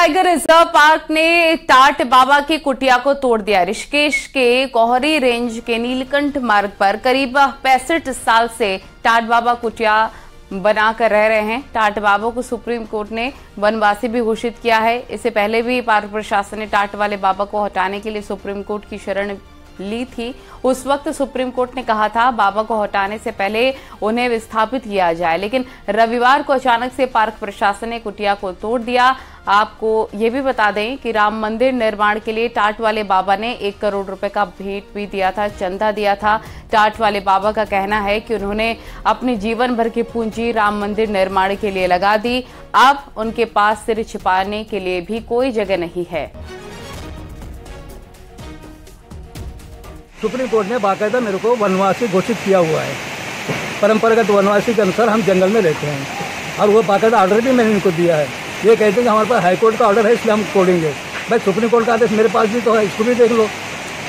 Tiger reserve park ने टाट बाबा की कुटिया को तोड़ दिया। ऋषिकेश के कोहरी रेंज के नीलकंठ मार्ग पर करीब 65 साल से टाट बाबा कुटिया बनाकर रह रहे हैं। टाट बाबा को सुप्रीम कोर्ट ने वनवासी भी घोषित किया है। इससे पहले भी पार्क प्रशासन ने टाट वाले बाबा को हटाने के लिए सुप्रीम कोर्ट की शरण ली थी। उस वक्त सुप्रीम कोर्ट ने कहा था बाबा को हटाने से पहले उन्हें विस्थापित किया जाए, लेकिन रविवार को अचानक से पार्क प्रशासन ने कुटिया को तोड़ दिया। आपको ये भी बता दें कि राम मंदिर निर्माण के लिए टाट वाले बाबा ने 1 करोड़ रुपए का भेंट भी दिया था, चंदा दिया था। टाट वाले बाबा का कहना है कि उन्होंने अपने जीवन भर की पूंजी राम मंदिर निर्माण के लिए लगा दी। अब उनके पास सिर छिपाने के लिए भी कोई जगह नहीं है। सुप्रीम कोर्ट ने बाकायदा मेरे को वनवासी घोषित किया हुआ है। परंपरागत वनवासी के अनुसार हम जंगल में रहते हैं और वो बाकायदा ऑर्डर भी मैंने इनको दिया है। ये कहते हैं कि हमारे पास हाईकोर्ट का ऑर्डर है इसलिए हम तोड़ेंगे। भाई सुप्रीम कोर्ट का आदेश मेरे पास भी तो है, इसको भी देख लो।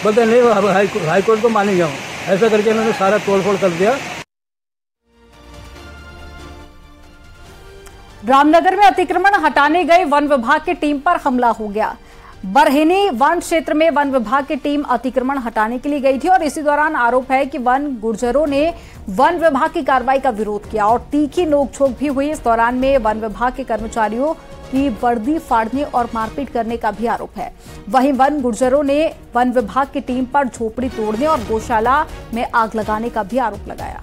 बोलते नहीं हाईकोर्ट को मानेंगे हम, ऐसा करके इन्होंने सारा तोड़फोड़ कर दिया। रामनगर में अतिक्रमण हटाने गए वन विभाग की टीम पर हमला हो गया। बरहिनी वन क्षेत्र में वन विभाग की टीम अतिक्रमण हटाने के लिए गई थी और इसी दौरान आरोप है कि वन गुर्जरों ने वन विभाग की कार्रवाई का विरोध किया और तीखी नोकझोंक भी हुई। इस दौरान में वन विभाग के कर्मचारियों की वर्दी फाड़ने और मारपीट करने का भी आरोप है। वहीं वन गुर्जरों ने वन विभाग की टीम पर झोपड़ी तोड़ने और गौशाला में आग लगाने का भी आरोप लगाया।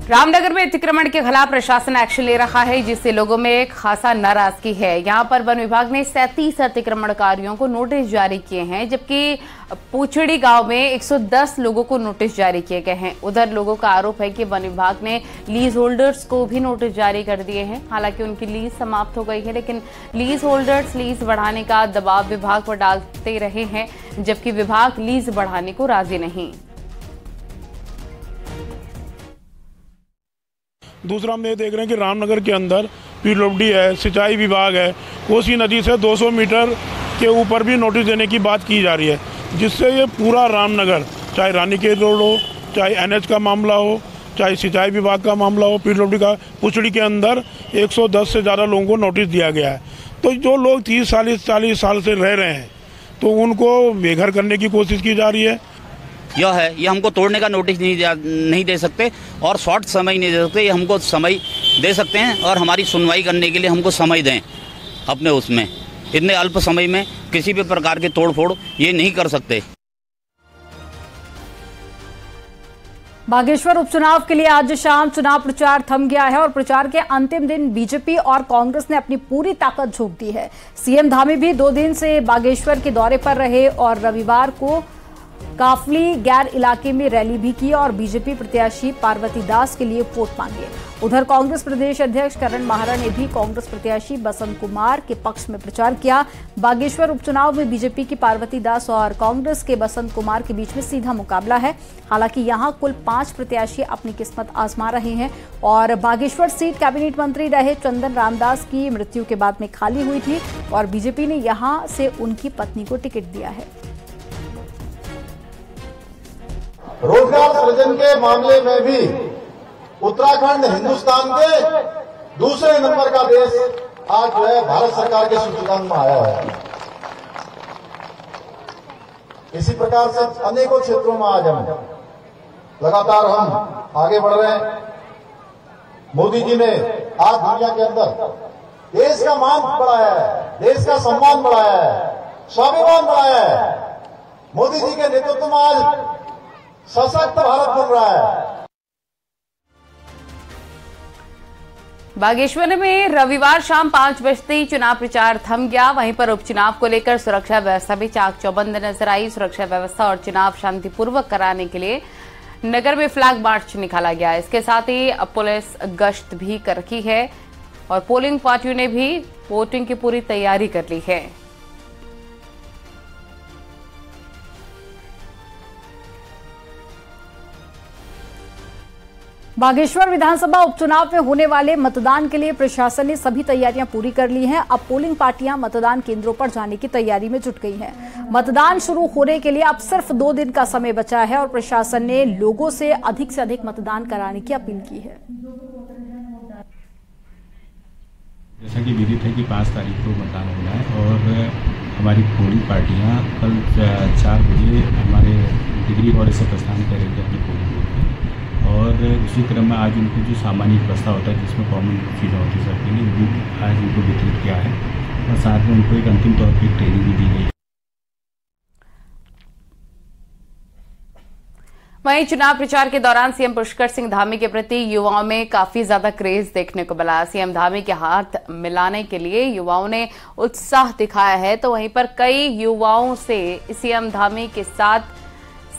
रामनगर में अतिक्रमण के खिलाफ प्रशासन एक्शन ले रहा है, जिससे लोगों में खासा नाराजगी है। यहां पर वन विभाग ने 37 अतिक्रमणकारियों को नोटिस जारी किए हैं, जबकि पूछड़ी गांव में 110 लोगों को नोटिस जारी किए गए हैं। उधर लोगों का आरोप है कि वन विभाग ने लीज होल्डर्स को भी नोटिस जारी कर दिए हैं। हालांकि उनकी लीज समाप्त हो गई है, लेकिन लीज होल्डर्स लीज बढ़ाने का दबाव विभाग पर डालते रहे हैं, जबकि विभाग लीज बढ़ाने को राजी नहीं। दूसरा हम ये देख रहे हैं कि रामनगर के अंदर पीडब्ल्यूडी है, सिंचाई विभाग है, कोसी नदी से 200 मीटर के ऊपर भी नोटिस देने की बात की जा रही है, जिससे ये पूरा रामनगर, चाहे रानीखेत रोड हो, चाहे एनएच का मामला हो, चाहे सिंचाई विभाग का मामला हो, पीडब्ल्यूडी का, पुछड़ी के अंदर 110 से ज़्यादा लोगों को नोटिस दिया गया है। तो जो लोग 30-40 साल से रह रहे हैं तो उनको बेघर करने की कोशिश की जा रही है। यह है, ये हमको तोड़ने का नोटिस नहीं दे सकते और शॉर्ट समय नहीं दे सकते। ये हमको समय दे सकते हैं और हमारी सुनवाई करने के लिए हमको समय दें। अपने उसमें इतने अल्प समय में किसी भी प्रकार के तोड़फोड़ ये नहीं कर सकते। बागेश्वर उपचुनाव के लिए आज शाम चुनाव प्रचार थम गया है और प्रचार के अंतिम दिन बीजेपी और कांग्रेस ने अपनी पूरी ताकत झोंक दी है। सीएम धामी भी 2 दिन से बागेश्वर के दौरे पर रहे और रविवार को काफली गैर इलाके में रैली भी की और बीजेपी प्रत्याशी पार्वती दास के लिए वोट मांगे। उधर कांग्रेस प्रदेश अध्यक्ष करण माहरा ने भी कांग्रेस प्रत्याशी बसंत कुमार के पक्ष में प्रचार किया। बागेश्वर उपचुनाव में बीजेपी की पार्वती दास और कांग्रेस के बसंत कुमार के बीच में सीधा मुकाबला है। हालांकि यहां कुल 5 प्रत्याशी अपनी किस्मत आजमा रहे हैं और बागेश्वर सीट कैबिनेट मंत्री रहे चंदन रामदास की मृत्यु के बाद में खाली हुई थी और बीजेपी ने यहां से उनकी पत्नी को टिकट दिया है। रोजगार सृजन के मामले में भी उत्तराखंड हिंदुस्तान के दूसरे नंबर का देश आज जो है भारत सरकार के सूचकांक में आया है। इसी प्रकार से अनेकों क्षेत्रों में आज हम लगातार हम आगे बढ़ रहे हैं। मोदी जी ने आज दुनिया के अंदर देश का मान बढ़ाया है, देश का सम्मान बढ़ाया है, स्वाभिमान बढ़ाया है। मोदी जी के नेतृत्व में आज सशक्त भारत बन रहा है। बागेश्वर में रविवार शाम 5 बजते ही चुनाव प्रचार थम गया। वहीं पर उपचुनाव को लेकर सुरक्षा व्यवस्था भी चाक चौबंद नजर आई। सुरक्षा व्यवस्था और चुनाव शांतिपूर्वक कराने के लिए नगर में फ्लैग मार्च निकाला गया। इसके साथ ही पुलिस गश्त भी कर रखी है और पोलिंग पार्टियों ने भी वोटिंग की पूरी तैयारी कर ली है। बागेश्वर विधानसभा उपचुनाव में होने वाले मतदान के लिए प्रशासन ने सभी तैयारियां पूरी कर ली हैं। अब पोलिंग पार्टियां मतदान केंद्रों पर जाने की तैयारी में जुट गई हैं। मतदान शुरू होने के लिए अब सिर्फ 2 दिन का समय बचा है और प्रशासन ने लोगों से अधिक मतदान कराने की अपील की है। जैसा कि विदित है कि 5 तारीख को मतदान होना है और हमारी पोलिंग पार्टियां कल 4 बजे हमारे डिग्री कॉलेज से प्रस्थान करेंगे अपनी पोलिंग बूथ में। और उसी क्रम में आज उनको जो सामान्य व्यवस्था होता है जिसमें कॉमन चीज़ें होती है सबके लिए वो आज उनको वितरित किया है और साथ में उनको एक अंतिम तौर पर ट्रेनिंग भी दी गई। वहीं चुनाव प्रचार के दौरान सीएम पुष्कर सिंह धामी के प्रति युवाओं में काफी ज्यादा क्रेज देखने को मिला। सीएम धामी के हाथ मिलाने के लिए युवाओं ने उत्साह दिखाया है, तो वहीं पर कई युवाओं से सीएम धामी के साथ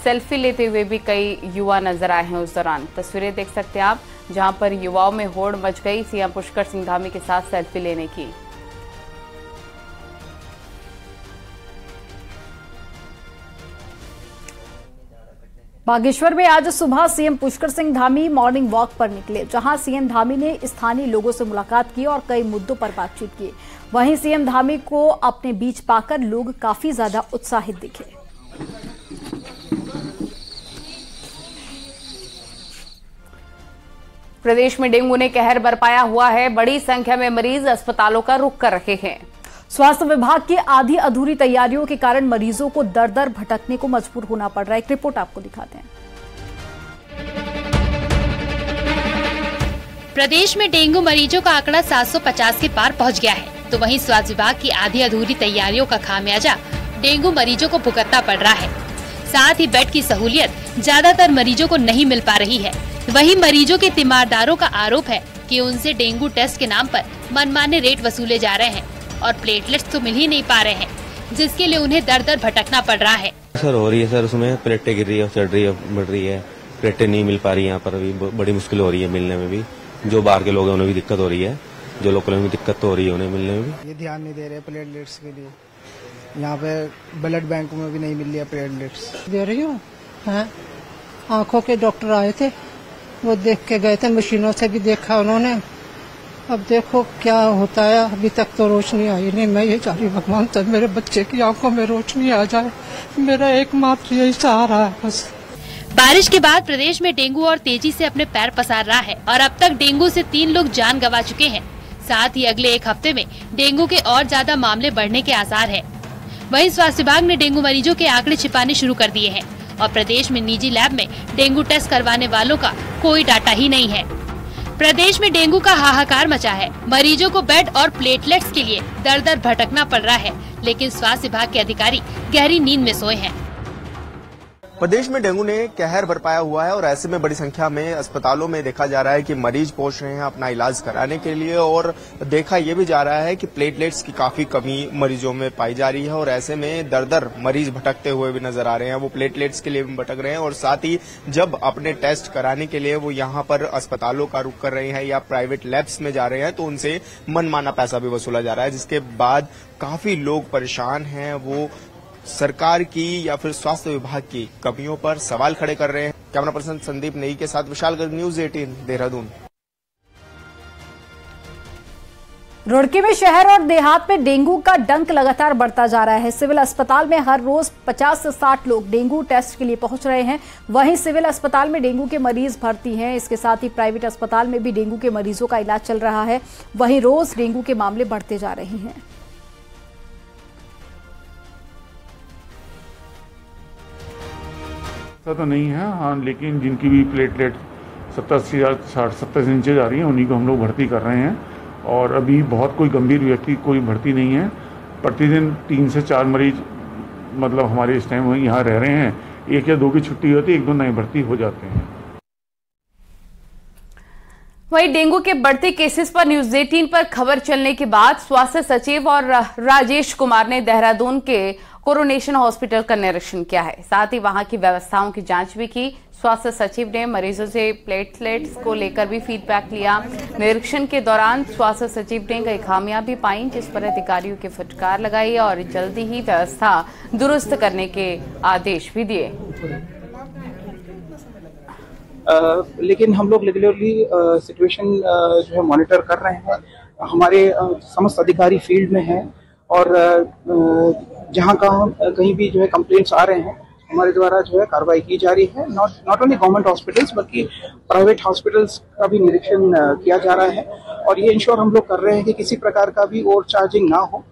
सेल्फी लेते हुए भी कई युवा नजर आए हैं। उस दौरान तस्वीरें देख सकते हैं आप, जहां पर युवाओं में होड़ मच गई सीएम पुष्कर सिंह धामी के साथ सेल्फी लेने की। बागेश्वर में आज सुबह CM Pushkar Singh Dhami morning walk पर निकले, जहां सीएम धामी ने स्थानीय लोगों से मुलाकात की और कई मुद्दों पर बातचीत की। वहीं सीएम धामी को अपने बीच पाकर लोग काफी ज्यादा उत्साहित दिखे। प्रदेश में डेंगू ने कहर बरपाया हुआ है। बड़ी संख्या में मरीज अस्पतालों का रुख कर रहे हैं। स्वास्थ्य विभाग की आधी अधूरी तैयारियों के कारण मरीजों को दर दर भटकने को मजबूर होना पड़ रहा है। एक रिपोर्ट आपको दिखाते हैं। प्रदेश में डेंगू मरीजों का आंकड़ा 750 के पार पहुंच गया है, तो वहीं स्वास्थ्य विभाग की आधी अधूरी तैयारियों का खामियाजा डेंगू मरीजों को भुगतना पड़ रहा है। साथ ही बेड की सहूलियत ज्यादातर मरीजों को नहीं मिल पा रही है। वहीं मरीजों के तीमारदारों का आरोप है कि उनसे डेंगू टेस्ट के नाम पर मनमाने रेट वसूले जा रहे हैं और प्लेटलेट्स तो मिल ही नहीं पा रहे हैं, जिसके लिए उन्हें दर दर भटकना पड़ रहा है। सर हो रही है सर, उसमें प्लेटें गिर रही है, चढ़ रही है, बढ़ रही है, प्लेटें नहीं मिल पा रही है। यहाँ पर अभी बड़ी मुश्किल हो रही है मिलने में भी। जो बाहर के लोग हैं उन्हें भी दिक्कत हो रही है, जो लोकल में भी दिक्कत तो हो रही है उन्हें मिलने में भी। ये ध्यान नहीं दे रहे प्लेटलेट्स के लिए। यहाँ पे ब्लड बैंक में भी नहीं मिल रही है प्लेटलेट्स। दे रही हूँ, आँखों के डॉक्टर आए थे, वो देख के गए थे, मशीनों से भी देखा उन्होंने। अब देखो क्या होता है, अभी तक तो रोशनी आई नहीं। मैं ये चाह रही भगवान तक मेरे बच्चे की आंखों में रोशनी आ जाए, मेरा एकमात्र यही सहारा है बस। बारिश के बाद प्रदेश में डेंगू और तेजी से अपने पैर पसार रहा है और अब तक डेंगू से 3 लोग जान गंवा चुके हैं। साथ ही अगले 1 हफ्ते में डेंगू के और ज्यादा मामले बढ़ने के आसार है। वहीं स्वास्थ्य विभाग ने डेंगू मरीजों के आंकड़े छिपाने शुरू कर दिए हैं और प्रदेश में निजी लैब में डेंगू टेस्ट करवाने वालों का कोई डाटा ही नहीं है। प्रदेश में डेंगू का हाहाकार मचा है। मरीजों को बेड और प्लेटलेट्स के लिए दर दर भटकना पड़ रहा है, लेकिन स्वास्थ्य विभाग के अधिकारी गहरी नींद में सोए हैं। प्रदेश में डेंगू ने कहर बरपाया हुआ है और ऐसे में बड़ी संख्या में अस्पतालों में देखा जा रहा है कि मरीज पहुंच रहे हैं अपना इलाज कराने के लिए और देखा यह भी जा रहा है कि प्लेटलेट्स की काफी कमी मरीजों में पाई जा रही है और ऐसे में दर दर मरीज भटकते हुए भी नजर आ रहे हैं। वो प्लेटलेट्स के लिए भी भटक रहे हैं और साथ ही जब अपने टेस्ट कराने के लिए वो यहाँ पर अस्पतालों का रुख कर रहे हैं या प्राइवेट लैब्स में जा रहे हैं तो उनसे मनमाना पैसा भी वसूला जा रहा है, जिसके बाद काफी लोग परेशान हैं। वो सरकार की या फिर स्वास्थ्य विभाग की कमियों पर सवाल खड़े कर रहे हैं। कैमरा पर्सन संदीप नेगी के साथ विशाल गर्ग, न्यूज 18 देहरादून। रुड़की में शहर और देहात में डेंगू का डंक लगातार बढ़ता जा रहा है। सिविल अस्पताल में हर रोज 50 से 60 लोग डेंगू टेस्ट के लिए पहुंच रहे हैं। वहीं सिविल अस्पताल में डेंगू के मरीज भर्ती हैं। इसके साथ ही प्राइवेट अस्पताल में भी डेंगू के मरीजों का इलाज चल रहा है। वहीं रोज डेंगू के मामले बढ़ते जा रहे हैं। ऐसा तो नहीं है, हाँ, लेकिन जिनकी भी प्लेटलेट 70 नीचे जा रही है उन्हीं को हम लोग भर्ती कर रहे हैं और अभी बहुत कोई गंभीर व्यक्ति कोई भर्ती नहीं है। प्रतिदिन 3 से 4 मरीज मतलब हमारे इस टाइम यहाँ रह रहे हैं। 1 या 2 की छुट्टी होती है, 1-2 नए भर्ती हो जाते हैं। वहीं डेंगू के बढ़ते केसेस पर न्यूज 18 पर खबर चलने के बाद स्वास्थ्य सचिव और राजेश कुमार ने देहरादून के कोरोनेशन हॉस्पिटल का निरीक्षण किया है। साथ ही वहां की व्यवस्थाओं की जांच भी की। स्वास्थ्य सचिव ने मरीजों से प्लेटलेट्स को लेकर भी फीडबैक लिया। निरीक्षण के दौरान स्वास्थ्य सचिव ने कई खामियां भी पाई, जिस पर अधिकारियों की फटकार लगाई और जल्दी ही व्यवस्था दुरुस्त करने के आदेश भी दिए। लेकिन हम लोग रेगुलरली सिचुएशन जो है मॉनिटर कर रहे हैं। हमारे समस्त अधिकारी फील्ड में हैं और जहां कहीं भी जो है कंप्लेंट्स आ रहे हैं हमारे द्वारा जो है कार्रवाई की जा रही है। नॉट ओनली गवर्नमेंट हॉस्पिटल्स बल्कि प्राइवेट हॉस्पिटल्स का भी निरीक्षण किया जा रहा है और ये इंश्योर हम लोग कर रहे हैं कि किसी प्रकार का भी ओवर चार्जिंग ना हो।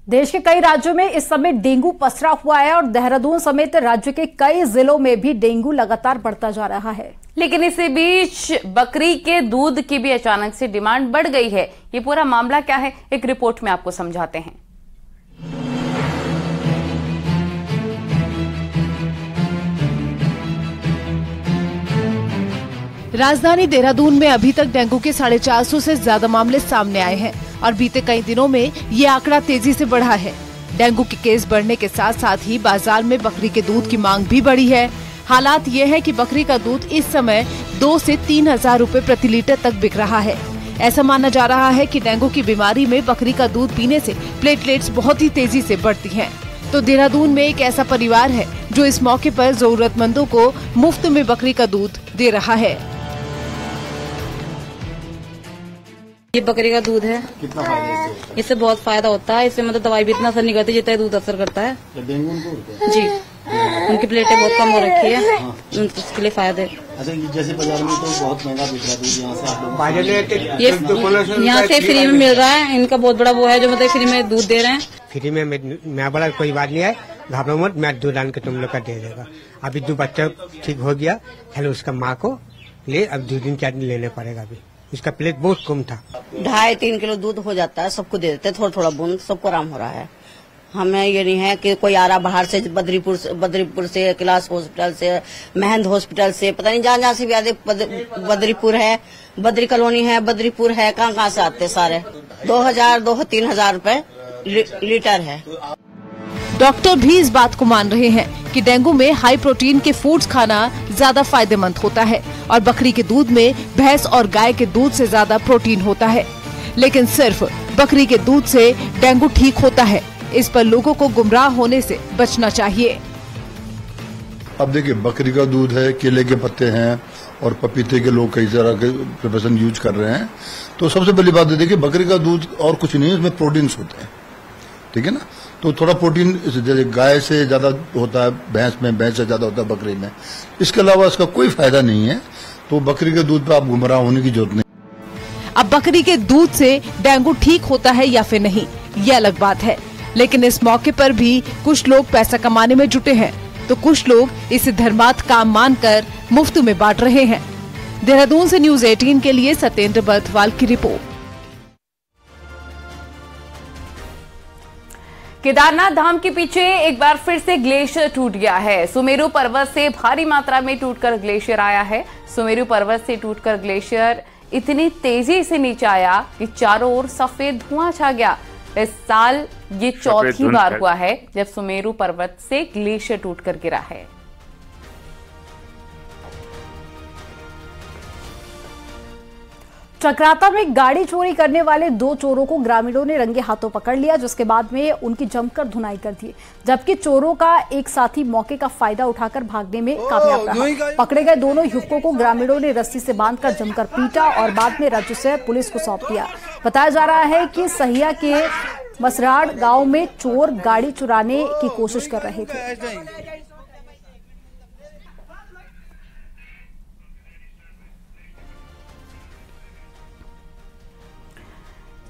देश के कई राज्यों में इस समय डेंगू पसरा हुआ है और देहरादून समेत राज्य के कई जिलों में भी डेंगू लगातार बढ़ता जा रहा है। लेकिन इसी बीच बकरी के दूध की भी अचानक से डिमांड बढ़ गई है। ये पूरा मामला क्या है, एक रिपोर्ट में आपको समझाते हैं। राजधानी देहरादून में अभी तक डेंगू के 450 से ज्यादा मामले सामने आए हैं और बीते कई दिनों में ये आंकड़ा तेजी से बढ़ा है। डेंगू के केस बढ़ने के साथ साथ ही बाजार में बकरी के दूध की मांग भी बढ़ी है। हालात ये है कि बकरी का दूध इस समय 2 से 3 हजार रूपए प्रति लीटर तक बिक रहा है। ऐसा माना जा रहा है कि डेंगू की बीमारी में बकरी का दूध पीने से प्लेटलेट्स बहुत ही तेजी से बढ़ती हैं। तो देहरादून में एक ऐसा परिवार है जो इस मौके पर जरूरतमंदों को मुफ्त में बकरी का दूध दे रहा है। ये बकरी का दूध है। कितना फायदा है इससे? बहुत फायदा होता है इससे, मतलब दवाई भी इतना असर नहीं करती जितना दूध असर करता है। डेंगू उनको जी, उनकी प्लेटें बहुत कम हो रखी है। हाँ। उसके लिए फायदे। अच्छा, जैसे बाजार में तो बहुत महंगा बिक रहा है दूध, यहाँ से आप लोग यहाँ से फ्री में मिल रहा है। इनका बहुत बड़ा वो है जो मतलब फ्री में दूध दे रहे हैं। फ्री में मैं बड़ा कोई बात नहीं है, घबराओ मत, मैं दूध आन के तुम लोग का दे देगा। अभी 2 बच्चा ठीक हो गया, हेलो उसका माँ को ले, अब 2 दिन 4 दिन लेने पड़ेगा। अभी इसका प्लेट बहुत कम था। 2.5-3 किलो दूध हो जाता है, सबको दे देते, थोड़ा थोड़ा बूंद, सबको आराम हो रहा है। हमें ये नहीं है कि कोई आ रहा बाहर से, बद्रीपुर से, कैलाश हॉस्पिटल से, महंद हॉस्पिटल से, पता नहीं जहाँ से भी आते। बद्रीपुर है, बद्री कॉलोनी है, बद्रीपुर है, कहाँ से आते सारे। 2,000-3,000 रूपए लीटर है। डॉक्टर भी इस बात को मान रहे हैं कि डेंगू में हाई प्रोटीन के फूड्स खाना ज्यादा फायदेमंद होता है और बकरी के दूध में भैंस और गाय के दूध से ज्यादा प्रोटीन होता है। लेकिन सिर्फ बकरी के दूध से डेंगू ठीक होता है, इस पर लोगों को गुमराह होने से बचना चाहिए। अब देखिए, बकरी का दूध है, केले के पत्ते हैं और पपीते के लोग कई तरह के प्रिपरेशन यूज कर रहे हैं। तो सबसे पहली बात है, देखिए बकरी का दूध और कुछ नहीं है, इसमें प्रोटीन्स होते हैं, ठीक है ना। तो थोड़ा प्रोटीन जैसे गाय से ज्यादा होता है भैंस से ज्यादा होता है बकरी में। इसके अलावा इसका कोई फायदा नहीं है, तो बकरी के दूध पे आप गुमराह होने की जरूरत नहीं। अब बकरी के दूध से डेंगू ठीक होता है या फिर नहीं, ये अलग बात है। लेकिन इस मौके पर भी कुछ लोग पैसा कमाने में जुटे हैं, तो कुछ लोग इसे धर्मार्थ काम मानकर मुफ्त में बांट रहे हैं। देहरादून से न्यूज़ 18 के लिए सत्येंद्र बर्थवाल की रिपोर्ट। केदारनाथ धाम के पीछे एक बार फिर से ग्लेशियर टूट गया है। सुमेरु पर्वत से भारी मात्रा में टूटकर ग्लेशियर आया है। सुमेरु पर्वत से टूटकर ग्लेशियर इतनी तेजी से नीचे आया कि चारों ओर सफेद धुआं छा गया। इस साल ये चौथी बार हुआ है जब सुमेरु पर्वत से ग्लेशियर टूटकर गिरा है। चक्राता में गाड़ी चोरी करने वाले 2 चोरों को ग्रामीणों ने रंगे हाथों पकड़ लिया, जिसके बाद में उनकी जमकर धुनाई कर दी, जबकि चोरों का एक साथी मौके का फायदा उठाकर भागने में कामयाब रहा। पकड़े गए दोनों युवकों को ग्रामीणों ने रस्सी से बांधकर जमकर पीटा और बाद में राज्य पुलिस को सौंप दिया। बताया जा रहा है कि सहिया के मसराड़ गांव में चोर गाड़ी चुराने की कोशिश कर रहे थे।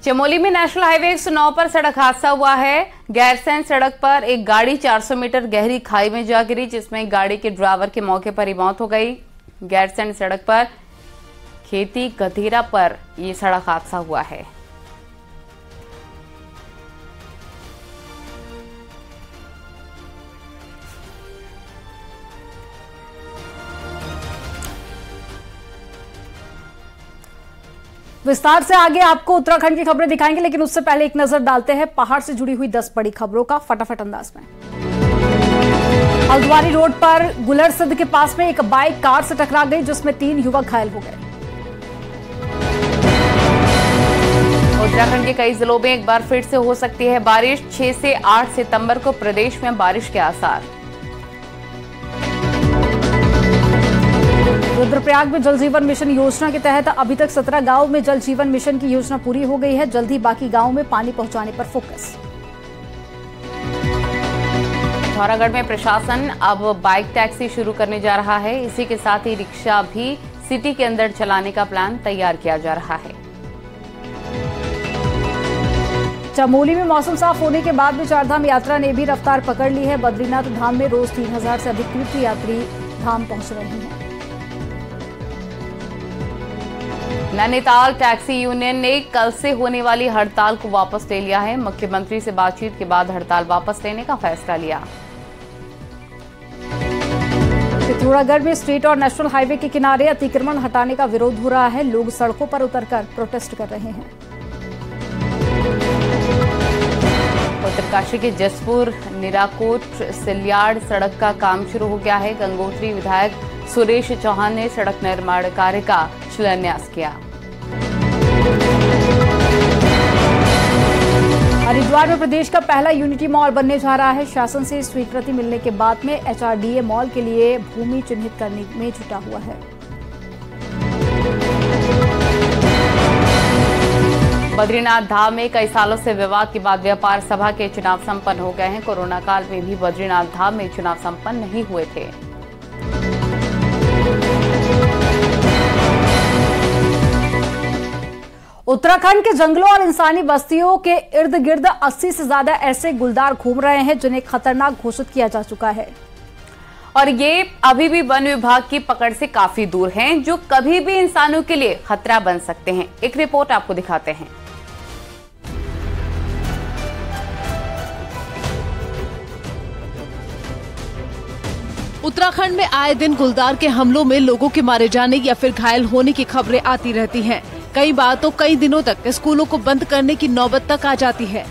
चमोली में नेशनल हाईवे 109 पर सड़क हादसा हुआ है। गैरसैंण सड़क पर एक गाड़ी 400 मीटर गहरी खाई में जा गिरी, जिसमें गाड़ी के ड्राइवर की मौके पर ही मौत हो गई। गैरसैंण सड़क पर खेती गधेरा पर यह सड़क हादसा हुआ है। विस्तार से आगे आपको उत्तराखंड की खबरें दिखाएंगे, लेकिन उससे पहले एक नजर डालते हैं पहाड़ से जुड़ी हुई 10 बड़ी खबरों का फटाफट अंदाज में। हल्द्वानी रोड पर गुलरसिद्ध के पास में एक बाइक कार से टकरा गई, जिसमें 3 युवक घायल हो गए। उत्तराखंड के कई जिलों में एक बार फिर से हो सकती है बारिश। 6 से 8 सितंबर को प्रदेश में बारिश के आसार। रुद्रप्रयाग में जल जीवन मिशन योजना के तहत अभी तक 17 गांव में जल जीवन मिशन की योजना पूरी हो गई है। जल्द ही बाकी गांवों में पानी पहुंचाने पर फोकस। पिथौरागढ़ में प्रशासन अब बाइक टैक्सी शुरू करने जा रहा है। इसी के साथ ही रिक्शा भी सिटी के अंदर चलाने का प्लान तैयार किया जा रहा है। चमोली में मौसम साफ होने के बाद भी चारधाम यात्रा ने भी रफ्तार पकड़ ली है। बद्रीनाथ धाम में रोज 3000 से अधिक तीर्थ यात्री धाम पहुंच रहे हैं। नैनीताल टैक्सी यूनियन ने कल से होने वाली हड़ताल को वापस ले लिया है। मुख्यमंत्री से बातचीत के बाद हड़ताल वापस लेने का फैसला लिया। पिथौरागढ़ में स्टेट और नेशनल हाईवे के किनारे अतिक्रमण हटाने का विरोध हो रहा है। लोग सड़कों पर उतरकर प्रोटेस्ट कर रहे हैं। उत्तरकाशी के जसपुर निराकोट सिल्याड़ सड़क का काम शुरू हो गया है। गंगोत्री विधायक सुरेश चौहान ने सड़क निर्माण कार्य का शिलान्यास किया। हरिद्वार में प्रदेश का पहला यूनिटी मॉल बनने जा रहा है। शासन से स्वीकृति मिलने के बाद में HRDA मॉल के लिए भूमि चिन्हित करने में जुटा हुआ है। बद्रीनाथ धाम में कई सालों से विवाद के बाद व्यापार सभा के चुनाव संपन्न हो गए हैं। कोरोना काल में भी बद्रीनाथ धाम में चुनाव संपन्न नहीं हुए थे। उत्तराखंड के जंगलों और इंसानी बस्तियों के इर्द गिर्द 80 से ज्यादा ऐसे गुलदार घूम रहे हैं जिन्हें खतरनाक घोषित किया जा चुका है और ये अभी भी वन विभाग की पकड़ से काफी दूर हैं, जो कभी भी इंसानों के लिए खतरा बन सकते हैं। एक रिपोर्ट आपको दिखाते हैं। उत्तराखंड में आए दिन गुलदार के हमलों में लोगों के मारे जाने या फिर घायल होने की खबरें आती रहती हैं। कई बार तो कई दिनों तक स्कूलों को बंद करने की नौबत तक आ जाती है।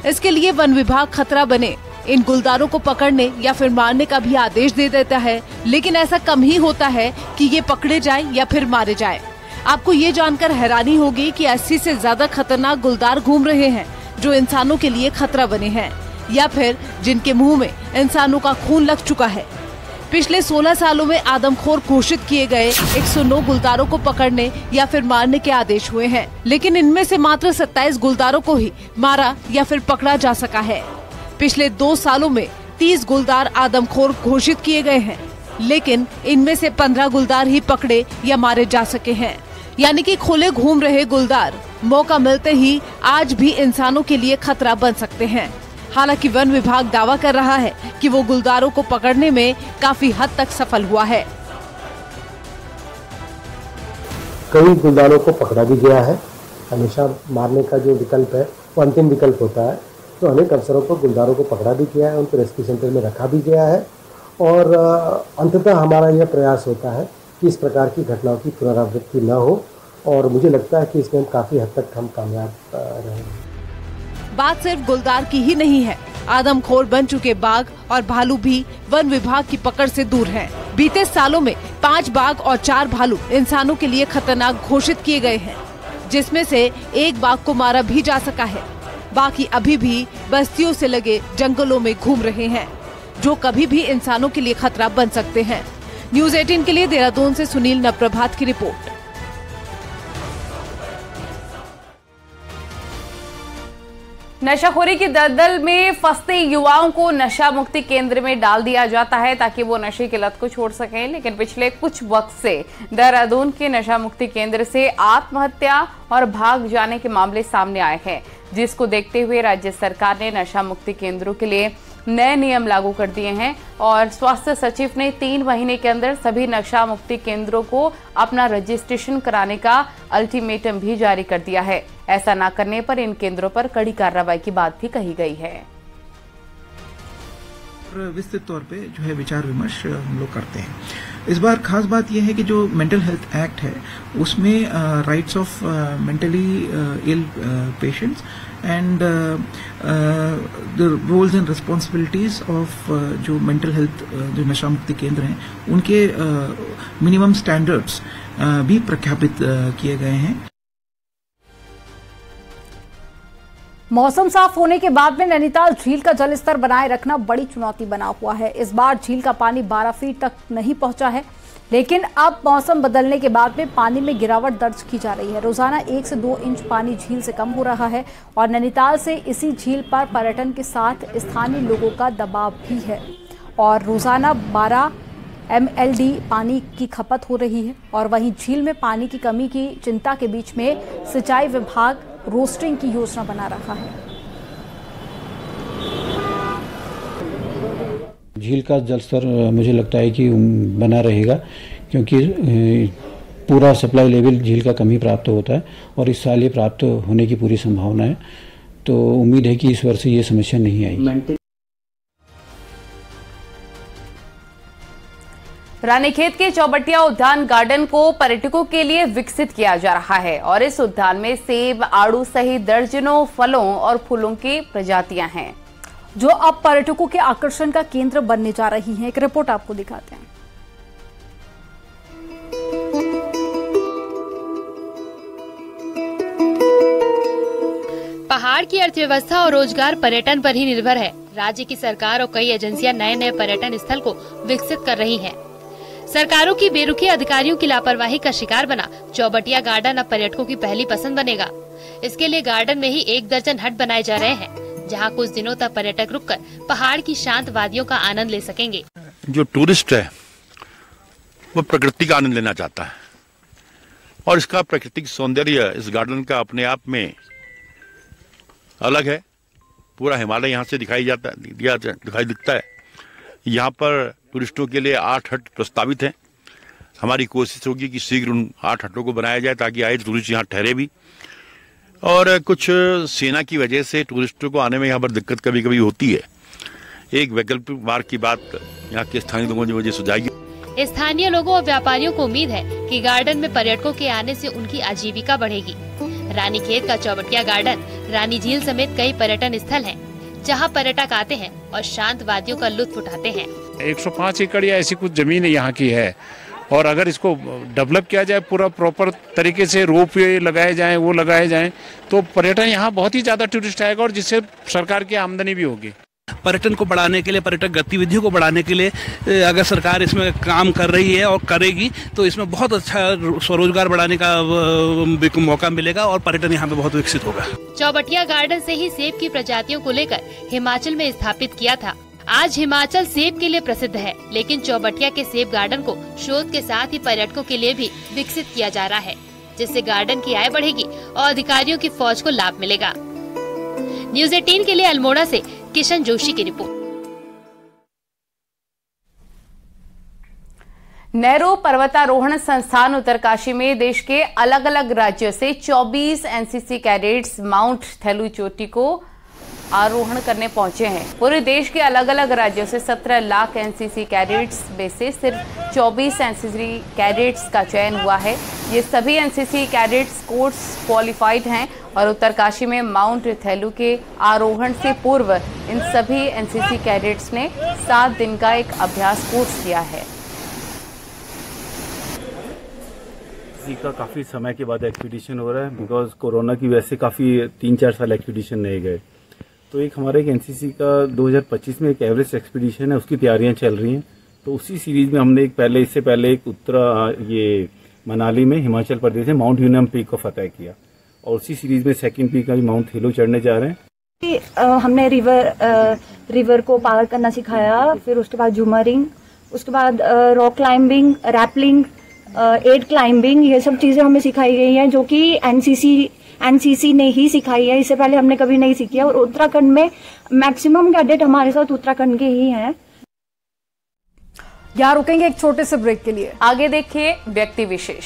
इसके लिए वन विभाग खतरा बने इन गुलदारों को पकड़ने या फिर मारने का भी आदेश दे देता है, लेकिन ऐसा कम ही होता है कि ये पकड़े जाएं या फिर मारे जाएं। आपको ये जानकर हैरानी होगी कि 80 से ज्यादा खतरनाक गुलदार घूम रहे हैं जो इंसानों के लिए खतरा बने हैं या फिर जिनके मुंह में इंसानों का खून लग चुका है। पिछले 16 सालों में आदमखोर घोषित किए गए 109 गुलदारों को पकड़ने या फिर मारने के आदेश हुए हैं, लेकिन इनमें से मात्र 27 गुलदारों को ही मारा या फिर पकड़ा जा सका है। पिछले 2 सालों में 30 गुलदार आदमखोर घोषित किए गए हैं, लेकिन इनमें से 15 गुलदार ही पकड़े या मारे जा सके हैं। यानी कि खुले घूम रहे गुलदार मौका मिलते ही आज भी इंसानों के लिए खतरा बन सकते हैं। हालांकि वन विभाग दावा कर रहा है कि वो गुलदारों को पकड़ने में काफी हद तक सफल हुआ है। कई गुलदारों को पकड़ा भी गया है। हमेशा मारने का जो विकल्प है वो अंतिम विकल्प होता है, तो अनेक अवसरों पर गुलदारों को पकड़ा भी गया है, उनको रेस्क्यू सेंटर में रखा भी गया है और अंततः हमारा यह प्रयास होता है कि इस प्रकार की घटनाओं की पुनरावृत्ति न हो और मुझे लगता है कि इसमें काफी हद तक हम कामयाब रहे। बात सिर्फ गुलदार की ही नहीं है। आदमखोर बन चुके बाघ और भालू भी वन विभाग की पकड़ से दूर हैं। बीते सालों में 5 बाघ और 4 भालू इंसानों के लिए खतरनाक घोषित किए गए हैं, जिसमें से एक बाघ को मारा भी जा सका है। बाकी अभी भी बस्तियों से लगे जंगलों में घूम रहे हैं, जो कभी भी इंसानों के लिए खतरा बन सकते हैं। न्यूज़ 18 के लिए देहरादून से सुनील नवप्रभात की रिपोर्ट। नशाखोरी की दलदल में फंसते युवाओं को नशा मुक्ति केंद्र में डाल दिया जाता है ताकि वो नशे की लत को छोड़ सकें, लेकिन पिछले कुछ वक्त से देहरादून के नशा मुक्ति केंद्र से आत्महत्या और भाग जाने के मामले सामने आए हैं, जिसको देखते हुए राज्य सरकार ने नशा मुक्ति केंद्रों के लिए नए नियम लागू कर दिए हैं और स्वास्थ्य सचिव ने 3 महीने के अंदर सभी नशा मुक्ति केंद्रों को अपना रजिस्ट्रेशन कराने का अल्टीमेटम भी जारी कर दिया है। ऐसा न करने पर इन केंद्रों पर कड़ी कार्रवाई की बात भी कही गई है। विस्तृत तौर पे जो है विचार विमर्श हम लोग करते हैं। इस बार खास बात यह है कि जो मेंटल हेल्थ एक्ट है उसमें rights of mentally ill patients and the roles and responsibilities of जो मेंटल हेल्थ जो नशा मुक्ति केंद्र हैं उनके मिनिमम स्टैंडर्ड्स भी प्रख्यापित किए गए हैं। मौसम साफ होने के बाद में नैनीताल झील का जलस्तर बनाए रखना बड़ी चुनौती बना हुआ है। इस बार झील का पानी 12 फीट तक नहीं पहुंचा है। लेकिन अब मौसम बदलने के बाद में पानी में गिरावट दर्ज की जा रही है। रोजाना 1 से 2 इंच पानी झील से कम हो रहा है और नैनीताल से इसी झील पर पर्यटन के साथ स्थानीय लोगों का दबाव भी है और रोजाना 12 MLD पानी की खपत हो रही है। और वहीं झील में पानी की कमी की चिंता के बीच में सिंचाई विभाग रोस्टिंग की योजना बना रहा है। झील का जलस्तर मुझे लगता है कि बना रहेगा, क्योंकि पूरा सप्लाई लेवल झील का कम ही प्राप्त होता है और इस साल ये प्राप्त होने की पूरी संभावना है। तो उम्मीद है कि इस वर्ष ये समस्या नहीं आएगी। रानीखेत के चौबटिया उद्यान गार्डन को पर्यटकों के लिए विकसित किया जा रहा है और इस उद्यान में सेब, आड़ू सहित दर्जनों फलों और फूलों की प्रजातियां हैं जो अब पर्यटकों के आकर्षण का केंद्र बनने जा रही हैं। एक रिपोर्ट आपको दिखाते हैं। पहाड़ की अर्थव्यवस्था और रोजगार पर्यटन पर ही निर्भर है। राज्य की सरकार और कई एजेंसियां नए नए पर्यटन स्थल को विकसित कर रही हैं। सरकारों की बेरुखी अधिकारियों की लापरवाही का शिकार बना चौबटिया गार्डन अब पर्यटकों की पहली पसंद बनेगा। इसके लिए गार्डन में ही 1 दर्जन हट बनाए जा रहे हैं, जहां कुछ दिनों तक पर्यटक रुककर पहाड़ की शांत वादियों का आनंद ले सकेंगे। जो टूरिस्ट है वो प्रकृति का आनंद लेना चाहता है और इसका प्राकृतिक सौंदर्य इस गार्डन का अपने आप में अलग है। पूरा हिमालय यहाँ से दिखाई दिखता है। यहाँ पर टूरिस्टों के लिए 8 हट प्रस्तावित हैं। हमारी कोशिश होगी कि शीघ्र उन 8 हटों को बनाया जाए ताकि आए टूरिस्ट यहाँ ठहरे भी। और कुछ सेना की वजह से टूरिस्टों को आने में यहाँ पर दिक्कत कभी कभी होती है। एक वैकल्पिक मार्ग की बात यहाँ के स्थानीय लोगों की वजह से सुझाई। स्थानीय लोगों और व्यापारियों को उम्मीद है कि गार्डन में पर्यटकों के आने से उनकी आजीविका बढ़ेगी। रानीखेत का चौबटिया गार्डन, रानी झील समेत कई पर्यटन स्थल हैं, जहां पर्यटक आते हैं और शांत वादियों का लुत्फ उठाते हैं। 105 एकड़ या ऐसी कुछ जमीन यहाँ की है और अगर इसको डेवलप किया जाए, पूरा प्रॉपर तरीके से रोप वे लगाए जाएं, वो लगाए जाएं, तो पर्यटन यहाँ बहुत ही ज्यादा टूरिस्ट आएगा और जिससे सरकार की आमदनी भी होगी। पर्यटन को बढ़ाने के लिए, पर्यटक गतिविधियों को बढ़ाने के लिए अगर सरकार इसमें काम कर रही है और करेगी तो इसमें बहुत अच्छा स्वरोजगार बढ़ाने का मौका मिलेगा और पर्यटन यहाँ पे बहुत विकसित होगा। चौबटिया गार्डन से ही सेब की प्रजातियों को लेकर हिमाचल में स्थापित किया था। आज हिमाचल सेब के लिए प्रसिद्ध है, लेकिन चौबटिया के सेब गार्डन को शोध के साथ ही पर्यटकों के लिए भी विकसित किया जा रहा है, जिससे गार्डन की आय बढ़ेगी और अधिकारियों की फौज को लाभ मिलेगा। न्यूज़ 18 के लिए अल्मोड़ा से किशन जोशी की रिपोर्ट। नेहरू पर्वतारोहण संस्थान उत्तरकाशी में देश के अलग अलग राज्यों से 24 एनसीसी कैडेट्स माउंट थेलू चोटी को आरोहण करने पहुंचे हैं। पूरे देश के अलग अलग राज्यों से 17 लाख एनसीसी कैडेट्स में से सिर्फ 24 एनसीसी कैडेट्स का चयन हुआ है। ये सभी एनसीसी कैडेट्स कोर्स क्वालिफाइड हैं और उत्तरकाशी में माउंट थेलू के आरोहण से पूर्व इन सभी एनसीसी कैडेट्स ने 7 दिन का एक अभ्यास कोर्स किया है। का काफ़ी समय के बाद एक्सपीडिशन हो रहा है, बिकॉज कोरोना की वजह से काफ़ी 3-4 साल एक्सपीडिशन नहीं गए। तो एक हमारे एनसीसी का 2025 में एक एवरेस्ट एक्सपीडिशन है, उसकी तैयारियां चल रही हैं। तो उसी सीरीज में हमने इससे पहले एक ये मनाली में हिमाचल प्रदेश में माउंट यूनम पीक को फतह किया और उसी सीरीज में सेकंड पीक अभी माउंट थेलू चढ़ने जा रहे हैं। हमने रिवर को पार करना सिखाया, फिर उसके बाद झूमरिंग, उसके बाद rock climbing, rappelling, aid climbing, ये सब चीजें हमें सिखाई गई हैं जो कि एनसीसी ने ही सिखाई है। इससे पहले हमने कभी नहीं सीखी है और उत्तराखंड में मैक्सिमम कैडेट हमारे साथ उत्तराखंड के ही हैं। यहाँ रुकेंगे एक छोटे से ब्रेक के लिए, आगे देखिए व्यक्ति विशेष।